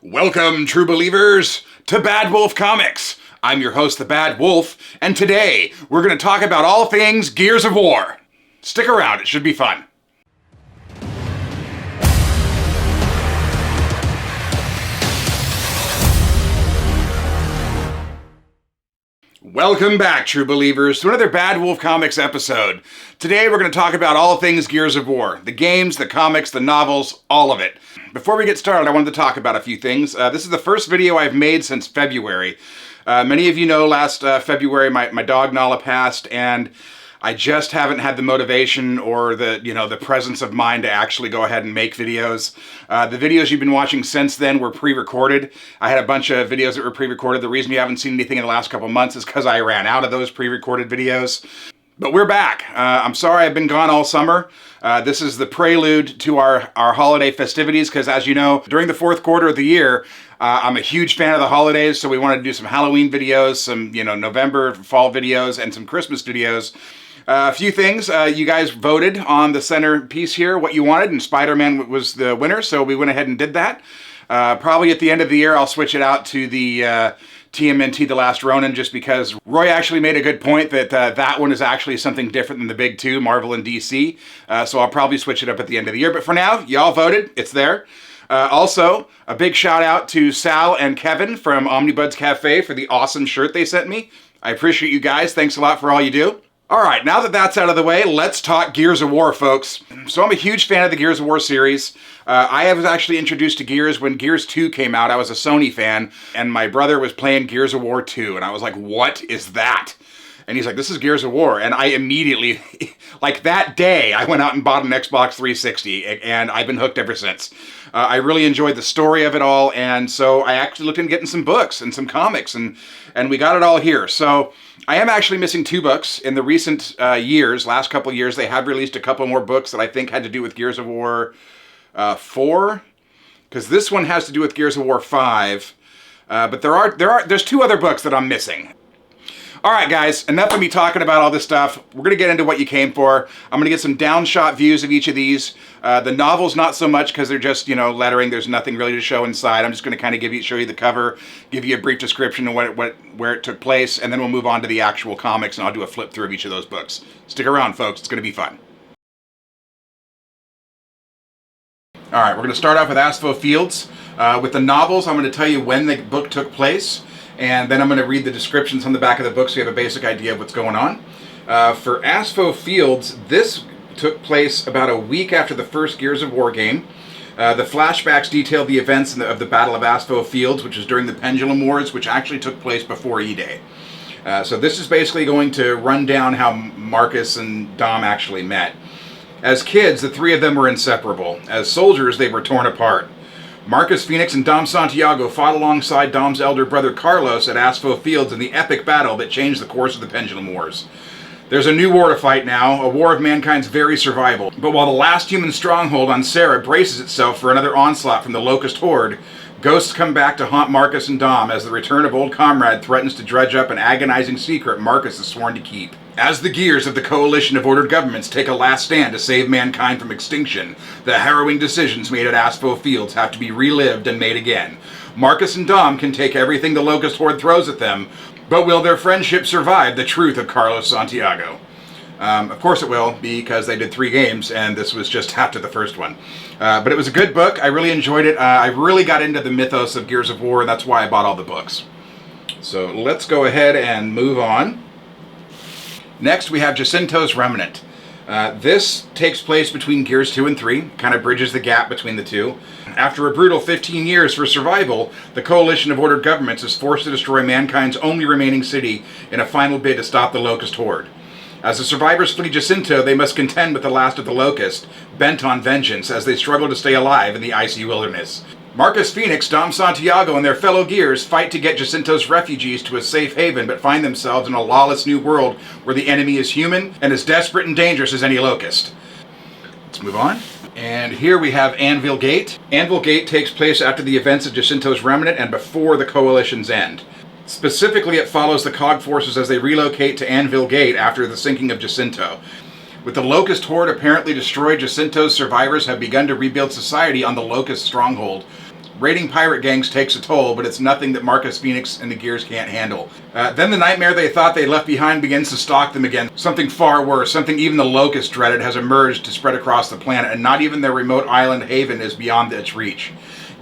Welcome, true believers, to Badwolf Comics. I'm your host, the Bad Wolf, and today we're going to talk about all things Gears of War. Stick around, it should be fun. Welcome back, true believers, to another Bad Wolf Comics episode. Today we're going to talk about all things Gears of War. The games, the comics, the novels, all of it. Before we get started, I wanted to talk about a few things. This is the first video I've made since February. Many of you know last February my dog Nala passed, and I just haven't had the motivation or the presence of mind to actually go ahead and make videos. The videos you've been watching since then were pre-recorded. I had a bunch of videos that were pre-recorded. The reason you haven't seen anything in the last couple months is because I ran out of those pre-recorded videos. But we're back. I'm sorry I've been gone all summer. This is the prelude to our holiday festivities because, as you know, during the fourth quarter of the year, I'm a huge fan of the holidays, so we wanted to do some Halloween videos, some November fall videos, and some Christmas videos. A few things. You guys voted on the centerpiece here, what you wanted, and Spider-Man was the winner, so we went ahead and did that. Probably at the end of the year, I'll switch it out to the TMNT The Last Ronin, just because Roy actually made a good point that that one is actually something different than the big two, Marvel and DC. So I'll probably switch it up at the end of the year. But for now, y'all voted. It's there. Also, a big shout out to Sal and Kevin from Omnibuds Cafe for the awesome shirt they sent me. I appreciate you guys. Thanks a lot for all you do. All right, now that that's out of the way, let's talk Gears of War, folks. So I'm a huge fan of the Gears of War series. I was actually introduced to Gears when Gears 2 came out. I was a Sony fan, and my brother was playing Gears of War 2, and I was like, what is that? And he's like, this is Gears of War. And I immediately, like that day, I went out and bought an Xbox 360, and I've been hooked ever since. I really enjoyed the story of it all, and so I actually looked into getting some books and some comics, and we got it all here. So I am actually missing two books. In the recent last couple of years, they have released a couple more books that I think had to do with Gears of War 4, because this one has to do with Gears of War 5, but there's two other books that I'm missing. All right, guys, enough of me talking about all this stuff. We're going to get into what you came for. I'm going to get some down-shot views of each of these. The novels, not so much, because they're just, lettering. There's nothing really to show inside. I'm just going to kind of show you the cover, give you a brief description of where it took place, and then we'll move on to the actual comics, and I'll do a flip-through of each of those books. Stick around, folks. It's going to be fun. All right, we're going to start off with Aspho Fields. With the novels, I'm going to tell you when the book took place, and then I'm going to read the descriptions on the back of the book so you have a basic idea of what's going on. For Aspho Fields, this took place about a week after the first Gears of War game. The flashbacks detail the events of the Battle of Aspho Fields, which was during the Pendulum Wars, which actually took place before E-Day. So this is basically going to run down how Marcus and Dom actually met. As kids, the three of them were inseparable. As soldiers, they were torn apart. Marcus Phoenix and Dom Santiago fought alongside Dom's elder brother Carlos at Aspho Fields in the epic battle that changed the course of the Pendulum Wars. There's a new war to fight now, a war of mankind's very survival. But while the last human stronghold on Serra braces itself for another onslaught from the Locust Horde, ghosts come back to haunt Marcus and Dom as the return of old comrade threatens to dredge up an agonizing secret Marcus is sworn to keep. As the gears of the coalition of ordered governments take a last stand to save mankind from extinction, the harrowing decisions made at Aspho Fields have to be relived and made again. Marcus and Dom can take everything the Locust Horde throws at them, but will their friendship survive the truth of Carlos Santiago? Of course it will, because they did 3 games, and this was just after the first one. But it was a good book. I really enjoyed it. I really got into the mythos of Gears of War, and that's why I bought all the books. So let's go ahead and move on. Next, we have Jacinto's Remnant. This takes place between Gears 2 and 3, kind of bridges the gap between the two. After a brutal 15 years for survival, the coalition of ordered governments is forced to destroy mankind's only remaining city in a final bid to stop the Locust Horde. As the survivors flee Jacinto, they must contend with the last of the Locust, bent on vengeance as they struggle to stay alive in the icy wilderness. Marcus Phoenix, Dom Santiago, and their fellow Gears fight to get Jacinto's refugees to a safe haven, but find themselves in a lawless new world where the enemy is human and as desperate and dangerous as any Locust. Let's move on. And here we have Anvil Gate. Anvil Gate takes place after the events of Jacinto's Remnant and before the Coalition's end. Specifically, it follows the COG forces as they relocate to Anvil Gate after the sinking of Jacinto. With the Locust Horde apparently destroyed, Jacinto's survivors have begun to rebuild society on the Locust stronghold. Raiding pirate gangs takes a toll, but it's nothing that Marcus Phoenix and the Gears can't handle. Then the nightmare they thought they left behind begins to stalk them again. Something far worse, something even the Locust dreaded, has emerged to spread across the planet, and not even their remote island haven is beyond its reach.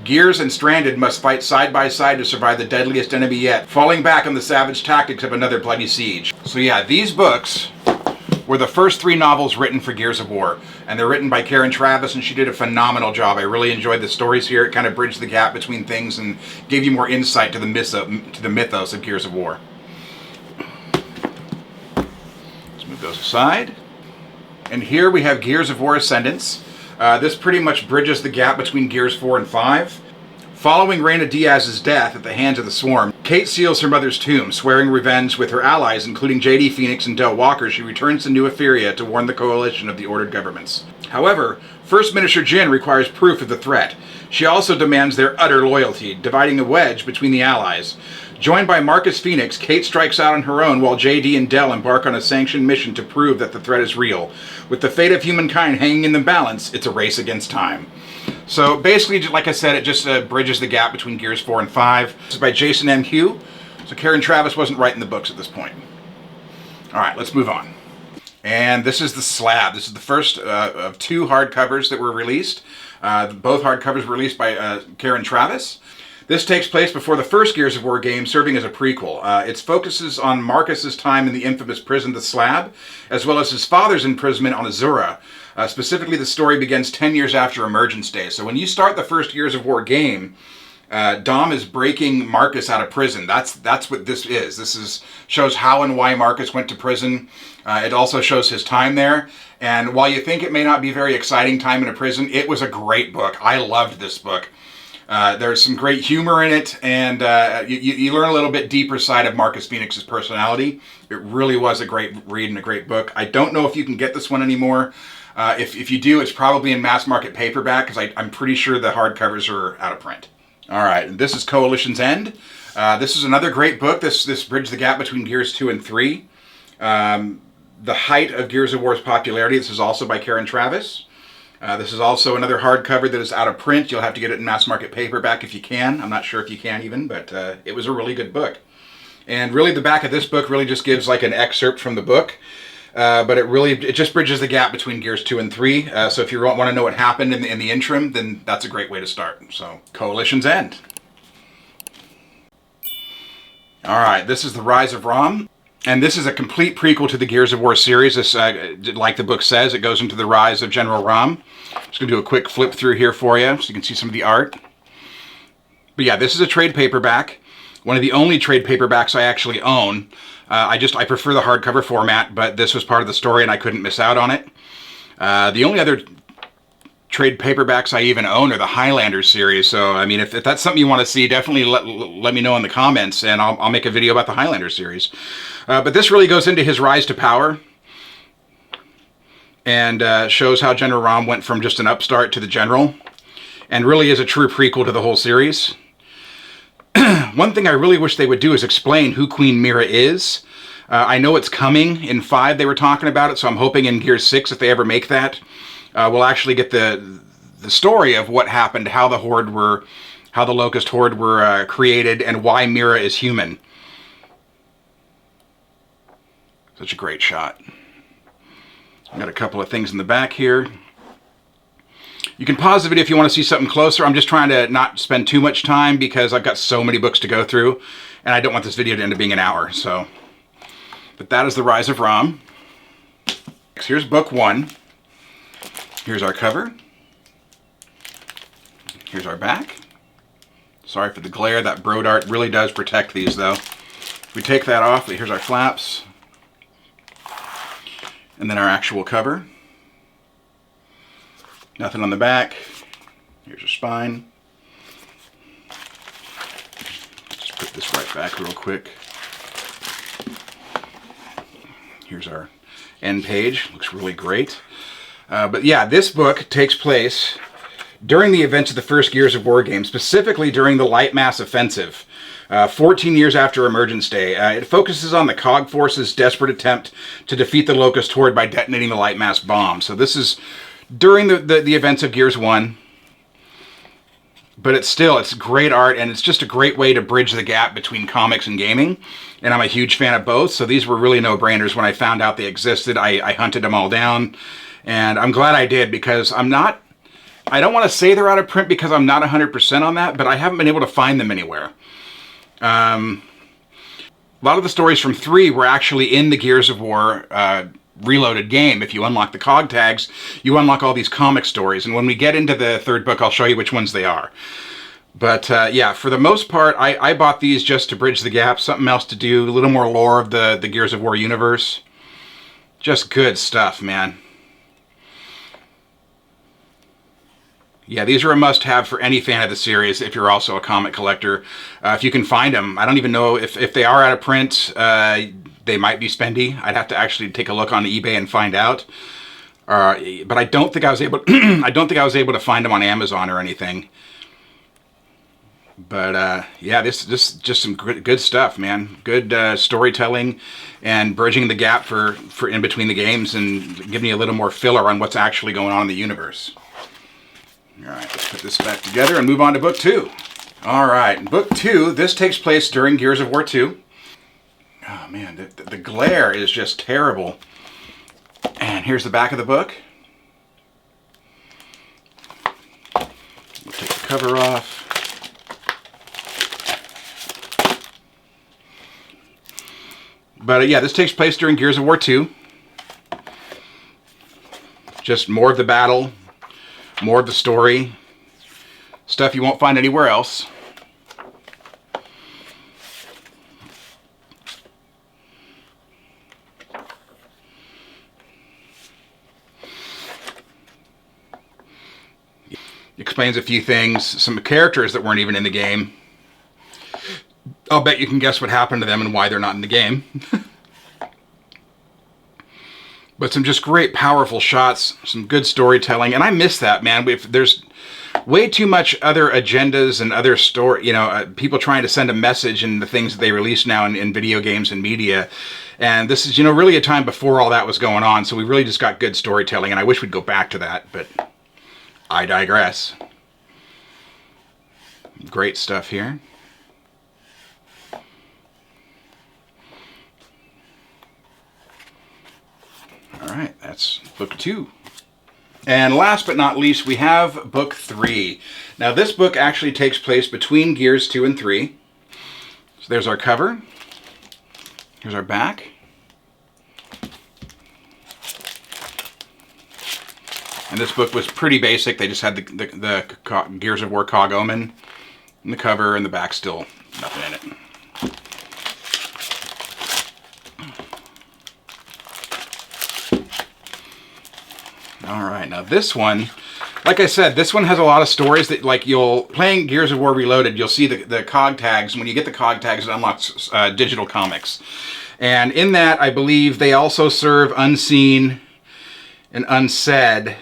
Gears and Stranded must fight side by side to survive the deadliest enemy yet, falling back on the savage tactics of another bloody siege. So yeah, these books were the first 3 novels written for Gears of War, and they're written by Karen Traviss, and she did a phenomenal job. I really enjoyed the stories here. It kind of bridged the gap between things and gave you more insight to the mythos of Gears of War. Let's move those aside. And here we have Gears of War Ascendance. This pretty much bridges the gap between Gears 4 and 5. Following Reyna Diaz's death at the hands of the Swarm, Kate seals her mother's tomb, swearing revenge with her allies, including J.D. Phoenix and Del Walker. She returns to New Etheria to warn the coalition of the ordered governments. However, First Minister Jin requires proof of the threat. She also demands their utter loyalty, dividing a wedge between the allies. Joined by Marcus Phoenix, Kate strikes out on her own while JD and Del embark on a sanctioned mission to prove that the threat is real. With the fate of humankind hanging in the balance, it's a race against time. So basically, like I said, it just bridges the gap between Gears 4 and 5. This is by Jason M. Hugh. So Karen Traviss wasn't writing the books at this point. All right, let's move on. And this is the Slab. This is the first of 2 hardcovers that were released. Both hardcovers were released by Karen Traviss. This takes place before the first Gears of War game, serving as a prequel. It focuses on Marcus's time in the infamous prison, the Slab, as well as his father's imprisonment on Azura. Specifically, the story begins 10 years after Emergence Day. So when you start the first Gears of War game, Dom is breaking Marcus out of prison. That's what this is. This shows how and why Marcus went to prison. It also shows his time there. And while you think it may not be a very exciting time in a prison, it was a great book. I loved this book. There's some great humor in it, and you learn a little bit deeper side of Marcus Phoenix's personality. It really was a great read and a great book. I don't know if you can get this one anymore. If you do, it's probably in mass market paperback, because I'm pretty sure the hardcovers are out of print. All right, and this is Coalition's End. This is another great book. This bridged the gap between Gears 2 and 3. The height of Gears of War's popularity. This is also by Karen Traviss. This is also another hardcover that is out of print. You'll have to get it in mass market paperback if you can. I'm not sure if you can even, but it was a really good book. And really the back of this book really just gives like an excerpt from the book. But it just bridges the gap between Gears 2 and 3. So if you want to know what happened in the interim, then that's a great way to start. So, Coalition's End. Alright, this is The Rise of Rom. And this is a complete prequel to the Gears of War series. This, like the book says, it goes into the rise of General Rom. I'm just going to do a quick flip through here for you so you can see some of the art. But yeah, this is a trade paperback. One of the only trade paperbacks I actually own. I prefer the hardcover format, but this was part of the story and I couldn't miss out on it. The only other trade paperbacks I even own are the Highlander series. So, I mean, if that's something you want to see, definitely let me know in the comments, and I'll make a video about the Highlander series. But this really goes into his rise to power and shows how General Rom went from just an upstart to the general, and really is a true prequel to the whole series. One thing I really wish they would do is explain who Queen Mira is. I know it's coming. In 5 they were talking about it, so I'm hoping in Gears 6, if they ever make that, we'll actually get the story of what happened, how the Locust Horde were created, and why Mira is human. Such a great shot. I've got a couple of things in the back here. You can pause the video if you want to see something closer. I'm just trying to not spend too much time because I've got so many books to go through, and I don't want this video to end up being an hour. So, but that is The Rise of Rom. Here's book 1. Here's our cover. Here's our back. Sorry for the glare. That Broad art really does protect these, though. If we take that off, here's our flaps. And then our actual cover. Nothing on the back. Here's your spine. Just put this right back real quick. Here's our end page. Looks really great. But yeah, this book takes place during the events of the first Gears of War game, specifically during the Light Mass Offensive, 14 years after Emergence Day. It focuses on the COG Force's desperate attempt to defeat the Locust Horde by detonating the Light Mass bomb. So this is during the events of Gears 1. but it's great art, and it's just a great way to bridge the gap between comics and gaming. And I'm a huge fan of both, so these were really no-brainers when I found out they existed. I hunted them all down, and I'm glad I did, because I don't want to say they're out of print because I'm not 100% on that, but I haven't been able to find them anywhere. A lot of the stories from 3 were actually in the Gears of War Reloaded game. If you unlock the cog tags, you unlock all these comic stories, and when we get into the 3rd book, I'll show you which ones they are. But yeah, for the most part, I bought these just to bridge the gap, something else to do, a little more lore of the Gears of War universe. Just good stuff, man. Yeah, these are a must-have for any fan of the series if you're also a comic collector. If you can find them. I don't even know if they are out of print. They might be spendy. I'd have to actually take a look on eBay and find out. But I don't think I was able. I don't think I was able to find them on Amazon or anything. But yeah, this just some good stuff, man. Good storytelling and bridging the gap for in between the games and giving you a little more filler on what's actually going on in the universe. All right, let's put this back together and move on to book 2. All right, book 2. This takes place during Gears of War 2. Oh man, the glare is just terrible. And here's the back of the book. We'll take the cover off. But yeah, this takes place during Gears of War 2. Just more of the battle, more of the story. Stuff you won't find anywhere else. Explains a few things, some characters that weren't even in the game. I'll bet you can guess what happened to them and why they're not in the game. But some just great, powerful shots, some good storytelling, and I miss that, man. There's way too much other agendas and other people trying to send a message in the things that they release now in video games and media. And this is, really a time before all that was going on, so we really just got good storytelling, and I wish we'd go back to that, but I digress. Great stuff here. All right, that's book 2. And last but not least, we have book 3. Now this book actually takes place between Gears 2 and 3. So there's our cover. Here's our back. And this book was pretty basic. They just had the Gears of War Cog Omen in the cover, and the back still nothing in it. All right, now this one, like I said, this one has a lot of stories that, like, playing Gears of War Reloaded, you'll see the cog tags. When you get the cog tags, it unlocks digital comics. And in that, I believe they also serve Unseen and Unsaid.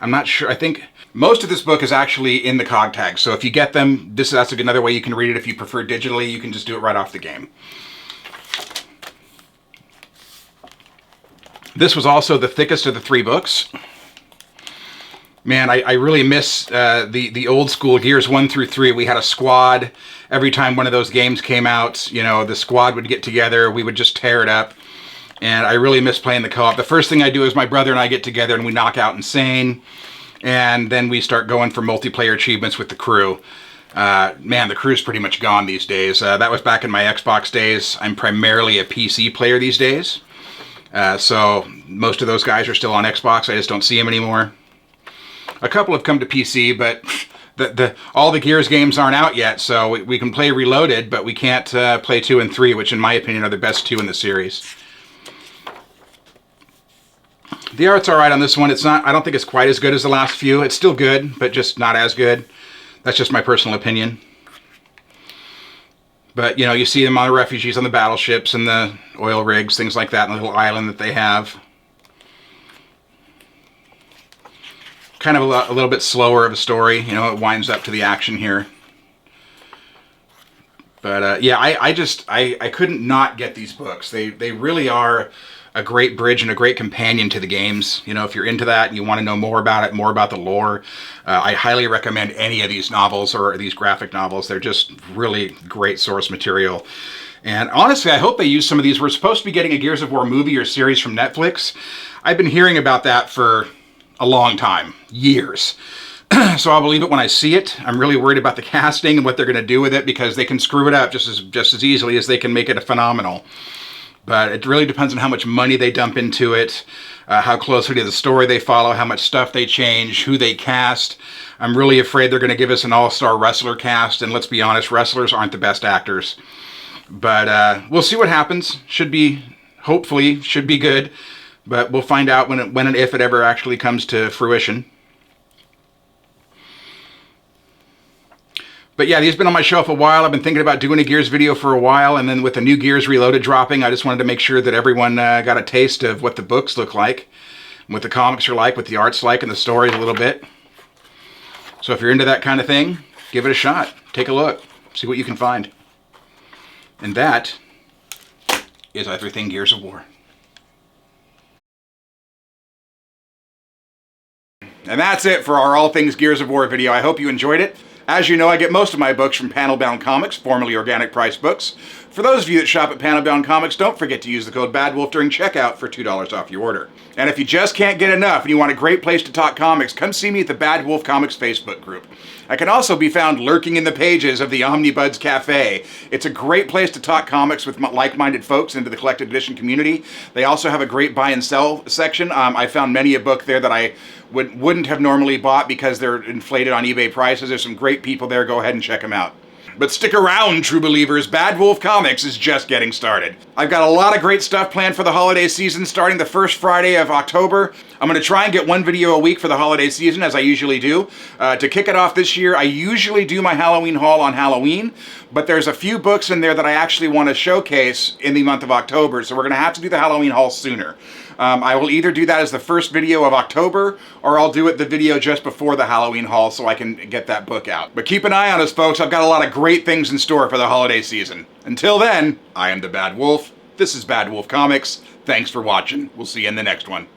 I'm not sure. I think most of this book is actually in the cog tags. So if you get them, that's another way you can read it. If you prefer digitally, you can just do it right off the game. This was also the thickest of the 3 books. Man, I really miss the old school Gears 1 through 3. We had a squad. Every time one of those games came out, the squad would get together. We would just tear it up. And I really miss playing the co-op. The first thing I do is my brother and I get together and we knock out Insane. And then we start going for multiplayer achievements with the crew. Man, the crew's pretty much gone these days. That was back in my Xbox days. I'm primarily a PC player these days. So most of those guys are still on Xbox. I just don't see them anymore. A couple have come to PC, but all the Gears games aren't out yet, so we can play Reloaded, but we can't play 2 and 3, which in my opinion are the best 2 in the series. The art's alright on this one. I don't think it's quite as good as the last few. It's still good, but just not as good. That's just my personal opinion. But, you see them on the refugees on the battleships and the oil rigs, things like that, and the little island that they have. Kind of a little bit slower of a story. It winds up to the action here. But, yeah, I couldn't not get these books. They really are a great bridge and a great companion to the games. You know, if you're into that and you want to know more about it, more about the lore, I highly recommend any of these novels or these graphic novels. They're just really great source material. And honestly, I hope they use some of these. We're supposed to be getting a Gears of War movie or series from Netflix. I've been hearing about that for a long time, years. So I'll believe it when I see it. I'm really worried about the casting and what they're going to do with it, because they can screw it up just as easily as they can make it a phenomenal. But it really depends on how much money they dump into it, how closely to the story they follow, how much stuff they change, who they cast. I'm really afraid they're going to give us an all-star wrestler cast, and let's be honest, wrestlers aren't the best actors. But we'll see what happens. Hopefully, should be good. But we'll find out when and if it ever actually comes to fruition. But yeah, these have been on my shelf a while. I've been thinking about doing a Gears video for a while, and then with the new Gears Reloaded dropping, I just wanted to make sure that everyone got a taste of what the books look like, what the comics are like, what the art's like, and the stories a little bit. So if you're into that kind of thing, give it a shot. Take a look. See what you can find. And that is everything Gears of War. And that's it for our All Things Gears of War video. I hope you enjoyed it. As you know, I get most of my books from Panel Bound Comics, formerly Organic Price Books. For those of you that shop at Panel Bound Comics, don't forget to use the code BADWOLF during checkout for $2 off your order. And if you just can't get enough and you want a great place to talk comics, come see me at the Bad Wolf Comics Facebook group. I can also be found lurking in the pages of the Omnibuds Cafe. It's a great place to talk comics with like-minded folks into the collected edition community. They also have a great buy and sell section. I found many a book there that I wouldn't have normally bought because they're inflated on eBay prices. There's some great people there. Go ahead and check them out. But stick around, true believers. Bad Wolf Comics is just getting started. I've got a lot of great stuff planned for the holiday season starting the first Friday of October. I'm going to try and get one video a week for the holiday season, as I usually do. To kick it off this year, I usually do my Halloween haul on Halloween, but there's a few books in there that I actually want to showcase in the month of October, so we're going to have to do the Halloween haul sooner. I will either do that as the first video of October, or I'll do it the video just before the Halloween haul so I can get that book out. But keep an eye on us, folks. I've got a lot of great things in store for the holiday season. Until then, I am the Bad Wolf. This is Bad Wolf Comics. Thanks for watching. We'll see you in the next one.